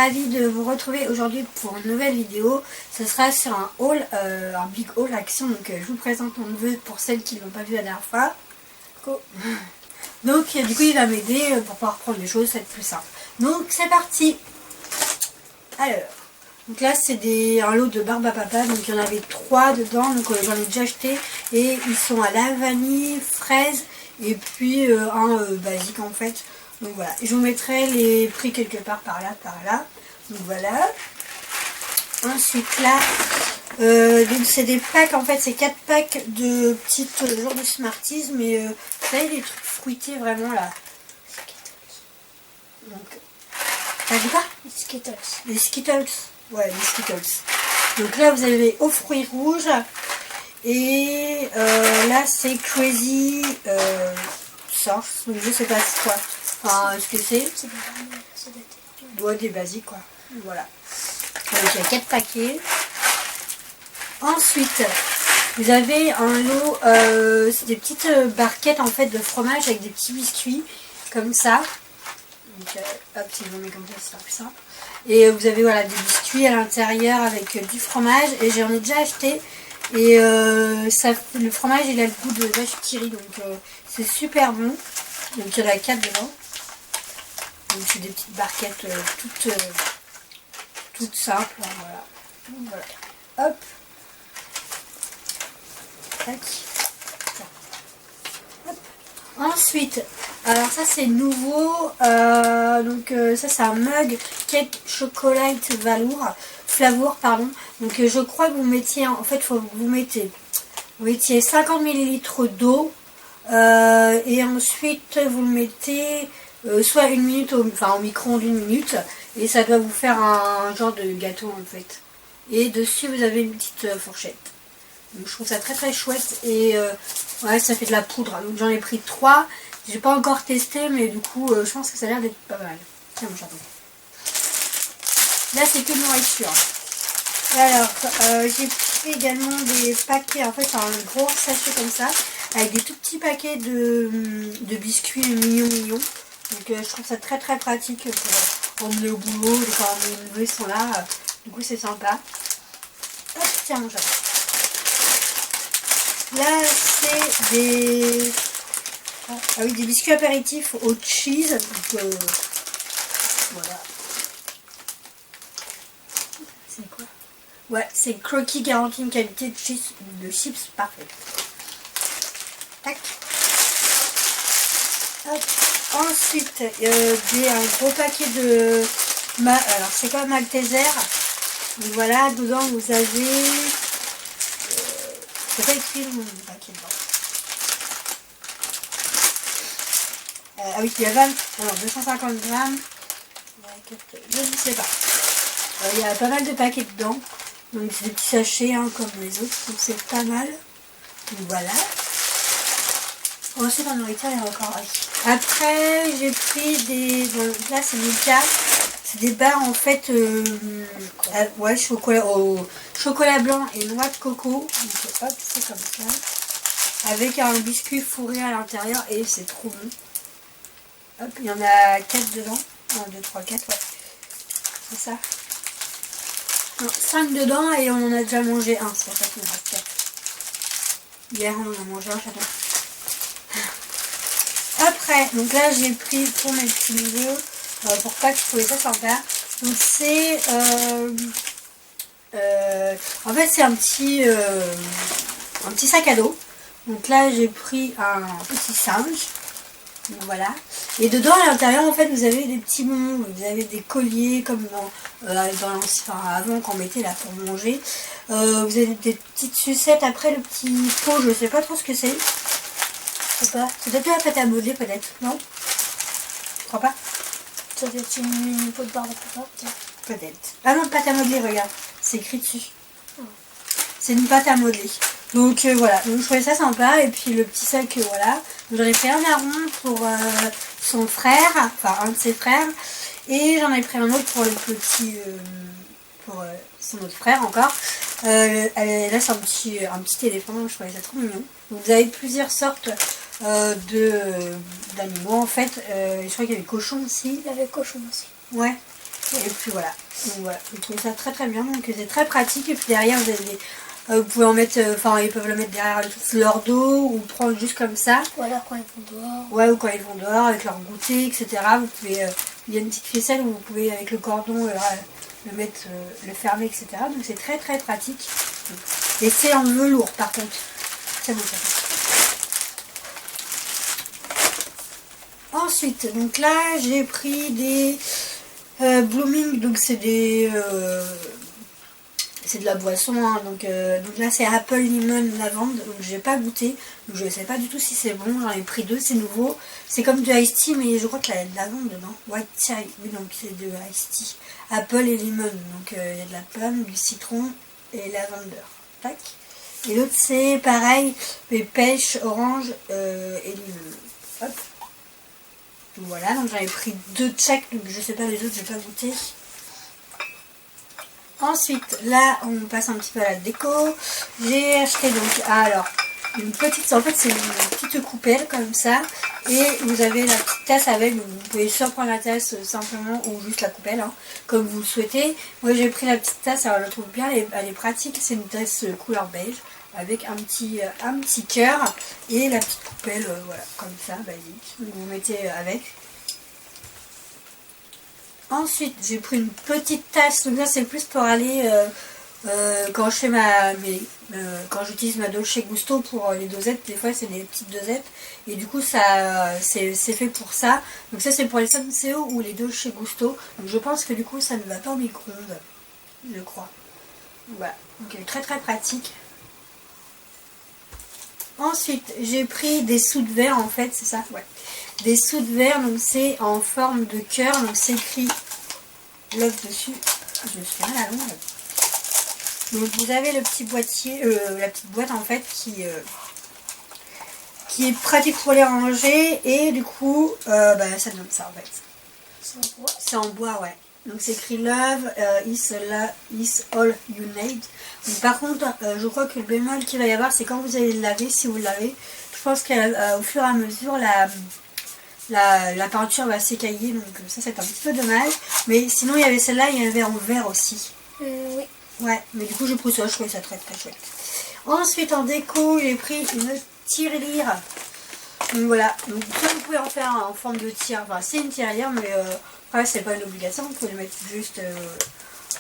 ravie de vous retrouver aujourd'hui pour une nouvelle vidéo. Ce sera sur un haul, un big haul action. Donc je vous présente mon neveu pour celles qui ne l'ont pas vu la dernière fois. Donc du coup il va m'aider pour pouvoir prendre les choses, ça va être plus simple. Donc c'est parti. Alors, donc là c'est un lot de barbe à papa, donc il y en avait 3 dedans, donc j'en ai déjà acheté. Et ils sont à la vanille, fraise et puis un basique en fait. Donc voilà, je vous mettrai les prix quelque part par là. Donc voilà. Ensuite là, donc c'est des packs, en fait c'est 4 packs de petites genre de Smarties, mais vous savez des trucs fruités vraiment là. Donc, t'as dit quoi? Les Skittles. Les Skittles. Ouais, les Skittles. Donc là vous avez aux fruits rouges. Et là c'est Crazy Sauce. Donc je sais pas c'est quoi. Enfin ce que c'est. Ouais, des basiques quoi. Voilà. Donc il y a 4 paquets. Ensuite, vous avez un lot, c'est des petites barquettes en fait de fromage avec des petits biscuits comme ça. Donc hop, si je vous mets comme ça, c'est plus simple. Et vous avez voilà des biscuits à l'intérieur avec du fromage. Et j'en ai déjà acheté. Et le fromage il a le goût de vache qui rit, donc c'est super bon. Donc il y en a 4 dedans. Donc c'est des petites barquettes toutes simples. Voilà. Donc, voilà. Hop. Tac. Hop. Ensuite, alors ça c'est nouveau. Donc ça c'est un mug cake chocolate flavour pardon. Donc je crois que vous mettiez, en fait faut que vous mettiez 50 ml d'eau et ensuite vous le mettez soit une minute au micro-ondes 1 minute, et ça doit vous faire un genre de gâteau en fait. Et dessus vous avez une petite fourchette. Donc je trouve ça très très chouette et ouais, ça fait de la poudre. Donc j'en ai pris 3. J'ai pas encore testé, mais du coup je pense que ça a l'air d'être pas mal. Tiens mon chapeau. Là c'est que nourriture. Alors j'ai pris également des paquets, en fait un gros sachet comme ça, avec des tout petits paquets de biscuits mignons. Donc je trouve ça très très pratique pour emmener au boulot, quand mes neveux sont là. Du coup c'est sympa. Hop, tiens mon chapeau. Là c'est des des biscuits apéritifs au cheese. Donc voilà. C'est quoi? Ouais, c'est Croquis garantie une qualité de chips parfaite. Tac. Hop. Ensuite, j'ai un gros paquet de alors c'est quoi, Malteser. Donc voilà, dedans vous avez c'est pas écrit le nom du paquet dedans. Ah oui, il y a 20, alors 250 grammes. Je ne sais pas. Il y a pas mal de paquets dedans. Donc c'est des petits sachets hein, comme les autres. Donc c'est pas mal. Donc voilà. Ensuite en nourriture il y a encore. Après j'ai pris des. Bon, là c'est Milka. C'est des barres en fait ouais, chocolat blanc et noix de coco. Donc hop, c'est comme ça. Avec un biscuit fourré à l'intérieur et c'est trop bon. Hop, il y en a 4 dedans. 1, 2, 3, 4, ouais. C'est ça. Non, 5 dedans et on en a déjà mangé un. C'est pour ça qu'il en reste 4. Hier on en a mangé un chacun. Après, donc là j'ai pris pour mes petits neveux, pour pas que je trouvais ça sympa. Donc c'est en fait c'est un petit sac à dos. Donc là j'ai pris un petit singe. Donc voilà. Et dedans à l'intérieur en fait vous avez des petits bonbons, vous avez des colliers comme avant quand on mettait là pour manger. Vous avez des petites sucettes, après le petit pot, je sais pas trop ce que c'est. Je sais pas. C'est peut-être la pâte à modeler peut-être, non? Je crois pas. Ça doit être une peau de barbe à papa. Peut-être. Ah non, pâte à modeler, regarde. C'est écrit dessus. Oh. C'est une pâte à modeler. Donc voilà, donc je trouvais ça sympa. Et puis le petit sac, voilà. J'en ai pris un marron pour son frère, enfin un de ses frères. Et j'en ai pris un autre pour le petit, pour son autre frère encore. Là c'est un petit éléphant, je trouvais ça trop mignon. Donc, vous avez plusieurs sortes d'animaux en fait. Je crois qu'il y avait cochon aussi. Il y avait cochon aussi. Ouais. Et puis voilà. Donc voilà, je trouve ça très très bien. Donc c'est très pratique. Et puis derrière, vous avez vous pouvez en mettre, enfin ils peuvent le mettre derrière leur dos ou prendre juste comme ça. Ou alors quand ils vont dehors. Ouais, ou quand ils vont dehors avec leur goûter, etc. Vous pouvez, il y a une petite ficelle où vous pouvez avec le cordon le mettre, le fermer, etc. Donc c'est très très pratique. Et c'est en velours par contre. Très beau ça. Ensuite, donc là j'ai pris des Blooming, donc c'est des c'est de la boisson, hein, donc là c'est Apple Lemon Lavande, donc j'ai pas goûté, donc je sais pas du tout si c'est bon, j'en ai pris deux, c'est nouveau, c'est comme du iced tea mais je crois qu'il y a de la lavande dedans, white cherry, oui donc c'est de iced tea, Apple et Lemon, donc il y a de la pomme, du citron et lavender, tac. Et l'autre c'est pareil, mais pêche, orange et limon, hop. Donc voilà, donc j'en ai pris deux de chaque, donc je sais pas les autres, j'ai pas goûté. Ensuite, là, on passe un petit peu à la déco. J'ai acheté donc, alors, une petite, en fait, c'est une petite coupelle comme ça. Et vous avez la petite tasse avec, donc vous pouvez soit prendre la tasse simplement ou juste la coupelle, hein, comme vous le souhaitez. Moi, j'ai pris la petite tasse, alors je la trouve bien, elle est pratique. C'est une tasse couleur beige avec un petit cœur et la petite coupelle, voilà, comme ça, basique. Donc, vous mettez avec. Ensuite, j'ai pris une petite tasse, donc ça c'est plus pour aller quand je fais quand j'utilise ma Dolce Gusto pour les dosettes, des fois c'est des petites dosettes et du coup ça c'est fait pour ça. Donc ça c'est pour les Senseo ou les Dolce Gusto. Donc je pense que du coup ça ne va pas au micro-ondes, je crois. Voilà, donc très très pratique. Ensuite, j'ai pris des sous de verre en fait, c'est ça, ouais. Des sous de verre, donc c'est en forme de cœur, donc c'est écrit love dessus. Je me suis mal à l'ombre. Donc vous avez le petit boîtier, la petite boîte en fait qui est pratique pour les ranger et du coup ça donne ça en fait. C'est en bois, ouais. Donc c'est écrit love is all you need. Donc, par contre, je crois que le bémol qu'il va y avoir, c'est quand vous allez le laver, si vous le lavez. Je pense qu'au fur et à mesure, la peinture va s'écailler, donc ça c'est un petit peu dommage. Mais sinon, il y avait celle-là, il y avait en verre aussi. Oui. Ouais, mais du coup, j'ai pris ça, je trouvais ça très très chouette. Ensuite, en déco, j'ai pris une tirelire. Donc voilà, donc ça vous pouvez en faire en forme de tire, enfin c'est une tirelire mais après c'est pas une obligation, vous pouvez le mettre juste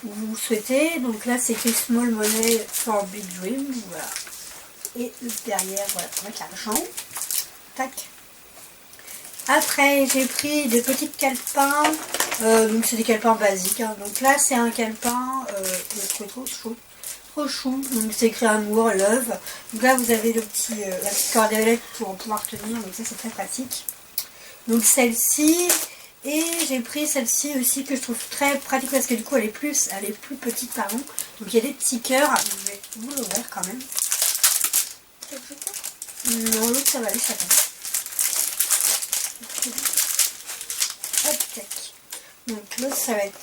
où vous souhaitez. Donc là c'est écrit Small Money for Big Dreams, voilà. Et derrière, voilà, pour mettre l'argent. Tac. Après j'ai pris des petites calepins, donc c'est des calepins basiques, hein. Donc là c'est un calepin, je trouve trop chaud. Trop chou, donc c'est écrit amour, love. Donc là vous avez la petite cordelette pour pouvoir tenir, donc ça c'est très pratique. Donc celle-ci, et j'ai pris celle-ci aussi que je trouve très pratique parce que du coup elle est plus petite, pardon. Donc il y a des petits cœurs, je vais vous l'ouvrir quand même. Non, l'autre ça va aller, ça passe. Hop, tac. Donc l'autre ça va être...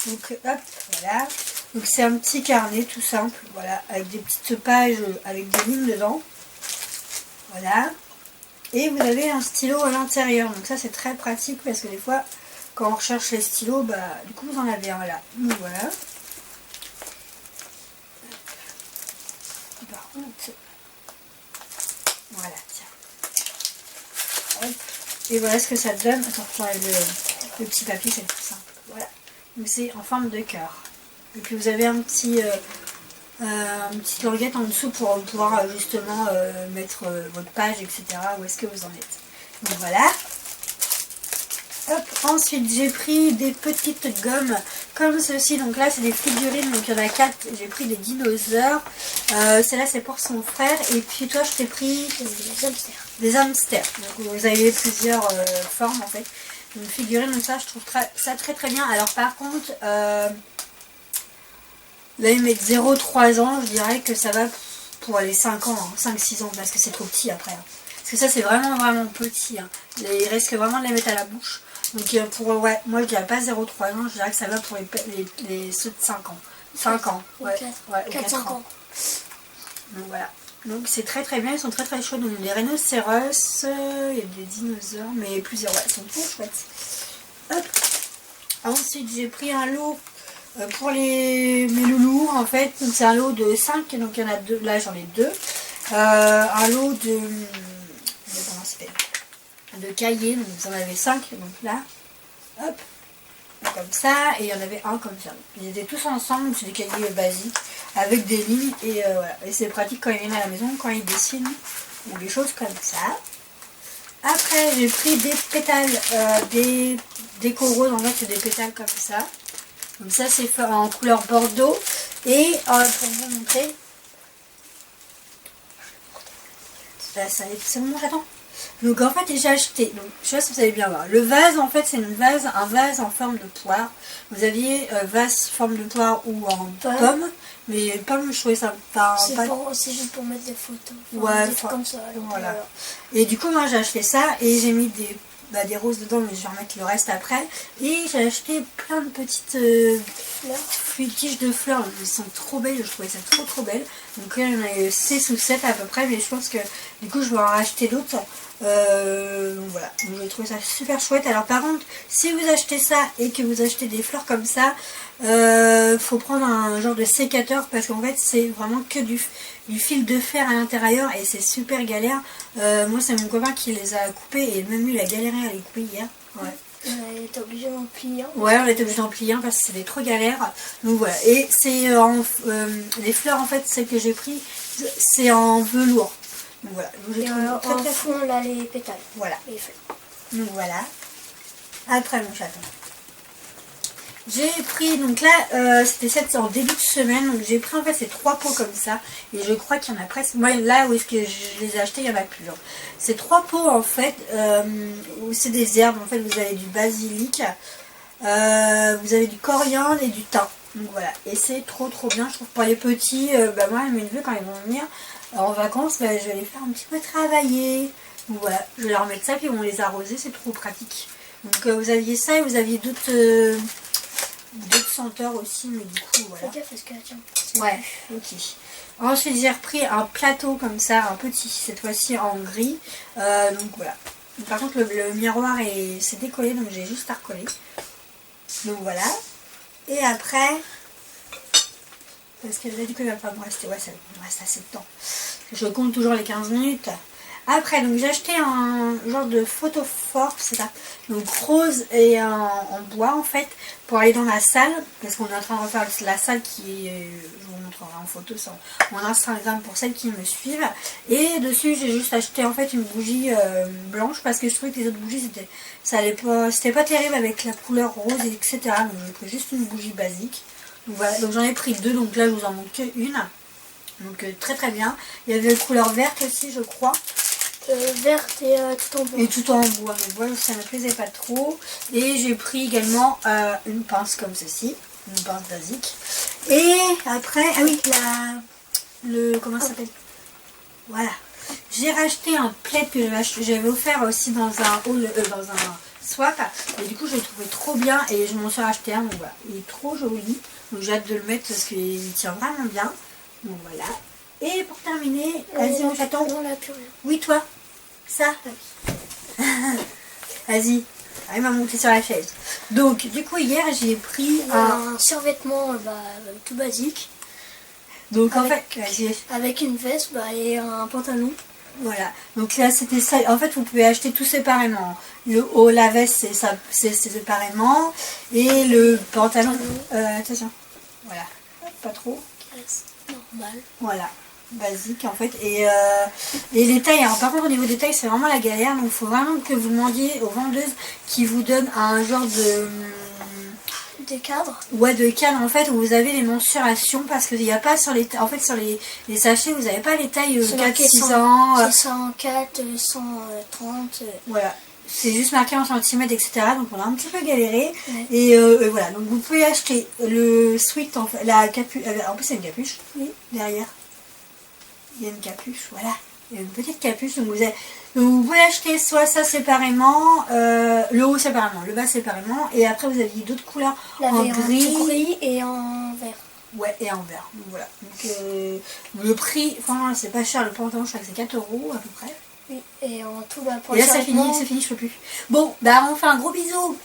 Donc hop, voilà. Donc c'est un petit carnet tout simple, voilà, avec des petites pages avec des lignes dedans. Voilà. Et vous avez un stylo à l'intérieur. Donc ça c'est très pratique parce que des fois, quand on recherche les stylos, bah du coup vous en avez un là. Donc voilà. Par contre, voilà, tiens. Hop. Et voilà ce que ça donne. Attends, j'enlève le petit papier, c'est plus simple. Voilà. Donc c'est en forme de cœur. Et puis vous avez une petite languette en dessous pour pouvoir justement mettre votre page, etc. Où est-ce que vous en êtes. Donc voilà. Hop. Ensuite j'ai pris des petites gommes comme ceci. Donc là c'est des figurines, donc il y en a 4. J'ai pris des dinosaures. Celle-là c'est pour son frère. Et puis toi je t'ai pris des hamsters. Donc vous avez plusieurs formes en fait. Une figurine, donc ça je trouve ça très très bien. Alors par contre là ils mettent 0-3 ans, je dirais que ça va pour les 5 ans, hein, 5-6 ans, parce que c'est trop petit après, hein. Parce que ça c'est vraiment vraiment petit, hein. Il risque vraiment de les mettre à la bouche. Donc ouais, moi je dirais pas 0-3 ans, je dirais que ça va pour les ceux de 5 ans. 5 ans, ouais, 4-5 ans. Donc voilà. Donc c'est très très bien, ils sont très très chouettes. Donc les rhinocéros, il y a des dinosaures, mais plusieurs, ouais, ils sont trop chouettes. Hop. Ensuite j'ai pris un lot pour mes loulous en fait. Donc c'est un lot de 5, donc il y en a 2, là j'en ai 2. Un lot comment ça s'appelle, de cahiers, donc vous en avez 5, donc là, hop, comme ça, et il y en avait un comme ça. Ils étaient tous ensemble, c'est des cahiers basiques, avec des lignes, et voilà. Et c'est pratique quand ils viennent à la maison, quand ils dessinent, ou des choses comme ça. Après, j'ai pris des pétales, des déco roses, en fait, c'est des pétales comme ça. Donc ça, c'est fait en couleur bordeaux, et pour vous montrer, c'est bon, j'attends. Donc en fait j'ai acheté, donc je sais pas si vous allez bien voir, le vase en fait c'est un vase en forme de poire. Vous aviez vase forme de poire ou en pomme, mais pomme je trouvais ça pas... C'est juste pour mettre des photos, ouais, des trucs comme ça. Voilà. Et du coup moi j'ai acheté ça et j'ai mis des roses dedans, mais je vais remettre le reste après. Et j'ai acheté plein de petites tiges de fleurs, elles sont trop belles, je trouvais ça trop belle. Donc là il y en a 6 ou 7 à peu près, mais je pense que du coup je vais en racheter d'autres. Donc voilà, donc j'ai trouvé ça super chouette. Alors par contre, si vous achetez ça et que vous achetez des fleurs comme ça, faut prendre un genre de sécateur parce qu'en fait c'est vraiment que du fil de fer à l'intérieur et c'est super galère. Moi c'est mon copain qui les a coupés et même lui il a galéré à les couper hier. Ouais. On était obligé d'en plier un. Ouais, on était obligé d'en plier un parce que c'était trop galère. Donc voilà, et c'est les fleurs en fait, celles que j'ai pris, c'est en velours. Donc voilà, donc j'ai trouvé très fond là les pétales. Voilà. Les fleurs. Donc voilà. Après mon chaton. J'ai pris, donc là, c'était cette en début de semaine, donc j'ai pris en fait ces 3 pots comme ça, et je crois qu'il y en a presque, moi là où est-ce que je les ai achetés, il y en a plus. Hein. Ces 3 pots en fait, où c'est des herbes, en fait vous avez du basilic, vous avez du coriandre et du thym. Donc voilà, et c'est trop bien, je trouve pour les petits, moi mes neveux quand ils vont venir en vacances, je vais les faire un petit peu travailler. Donc voilà, je vais leur mettre ça, puis ils vont les arroser, c'est trop pratique. Donc vous aviez ça et vous aviez d'autres senteurs aussi, mais du coup voilà. Fais gaffe parce que tiens. Ouais, ok. Ensuite j'ai repris un plateau comme ça, un petit, cette fois-ci en gris. Donc voilà. Par contre le miroir c'est décollé, donc j'ai juste à recoller. Donc voilà. Et après, parce que j'ai dit qu'il ne va pas me rester, ouais, ça me reste assez de temps. Je compte toujours les 15 minutes. Après, donc j'ai acheté un genre de photophore, c'est ça, donc rose et en bois en fait, pour aller dans la salle, parce qu'on est en train de refaire la salle qui est, je vous montrerai en photo sur mon Instagram pour celles qui me suivent. Et dessus j'ai juste acheté en fait une bougie blanche, parce que je trouvais que les autres bougies c'était pas terrible avec la couleur rose, etc. Donc j'ai pris juste une bougie basique. Donc voilà, donc j'en ai pris 2, donc là je vous en manque qu'une. Donc très bien. Il y avait une couleur verte aussi je crois. Verte et tout en bois. Et tout en bois, mais voilà, ça ne me plaisait pas trop. Et j'ai pris également une pince comme ceci, une pince basique. Et après, ah oui, comment ça s'appelle? Voilà. J'ai racheté un plaid que j'avais offert aussi dans un haul, dans un swap. Et du coup, je l'ai trouvé trop bien et je m'en suis racheté un. Donc voilà, il est trop joli. Donc j'ai hâte de le mettre parce qu'il tient vraiment bien. Donc voilà. Et pour terminer, vas-y mon chaton. On l'a plus rien. Oui, toi. Ça. Vas-y. Elle m'a monté sur la chaise. Donc, du coup, hier, j'ai pris un survêtement tout basique. Donc, avec, en fait, avec une veste et un pantalon. Voilà. Donc là, c'était ça. En fait, vous pouvez acheter tout séparément. Le haut, la veste, c'est séparément. Et le pantalon. Attention. Voilà. Pas trop. Normal. Voilà. Basique en fait et les tailles, alors par contre au niveau des tailles c'est vraiment la galère, donc il faut vraiment que vous demandiez aux vendeuses qui vous donnent un genre de cadre. Ouais, de cadre en fait où vous avez les mensurations, parce qu'il n'y a pas sur les sur les sachets, vous n'avez pas les tailles 4-6 ans 104, 130 voilà, c'est juste marqué en centimètres, etc. Donc on a un petit peu galéré. Ouais. Et voilà, donc vous pouvez acheter le sweat, en fait, la capuche, en plus c'est une capuche, oui, derrière. Il y a une capuche, voilà. Il y a une petite capuche, donc vous pouvez acheter soit ça séparément, le haut séparément, le bas séparément, et après vous aviez d'autres couleurs en gris et en vert. Ouais, et en vert. Donc voilà. Donc, le prix, franchement, c'est pas cher. Le pantalon, je crois que c'est 4 € à peu près. Oui, et en tout, bah, pour Et là, c'est fini, je peux plus. Bon, bah, on fait un gros bisou